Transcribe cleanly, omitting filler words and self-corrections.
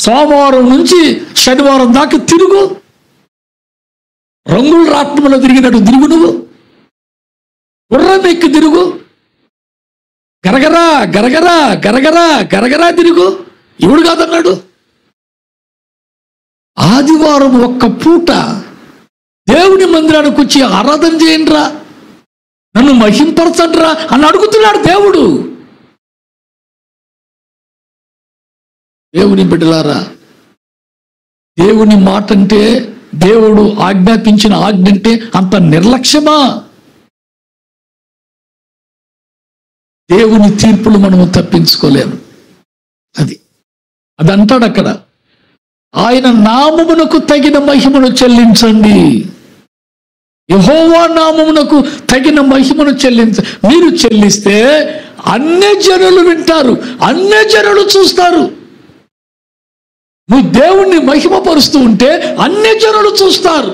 సోమవారం నుంచి శనివారం దాకా తిరుగు. రంగుల రాట్నంలో తిరిగినట్టు తిరుగు. నువ్వు గుర్రం ఎక్కి తిరుగు. గరగరా గరగరా గరగరా గరగరా తిరుగు. ఎవడు కాదన్నాడు? ఆదివారం ఒక్క పూట దేవుని మందిరానికి వచ్చి ఆరాధన చేయండిరా, నన్ను మహింపరచండిరా అని అడుగుతున్నాడు దేవుడు. దేవుని బిడ్డలారా, దేవుని మాట అంటే, దేవుడు ఆజ్ఞాపించిన ఆజ్ఞ అంటే అంత నిర్లక్ష్యమా? దేవుని తీర్పులు మనము తప్పించుకోలేము. అది అంటాడు అక్కడ, ఆయన నామమునకు తగిన మహిమను చెల్లించండి. యెహోవా నామమునకు తగిన మహిమను మీరు చెల్లిస్తే అన్ని జనులు వింటారు, అన్ని జనులు చూస్తారు. నువ్వు దేవుణ్ణి మహిమపరుస్తూ ఉంటే అన్ని జనులు చూస్తారు.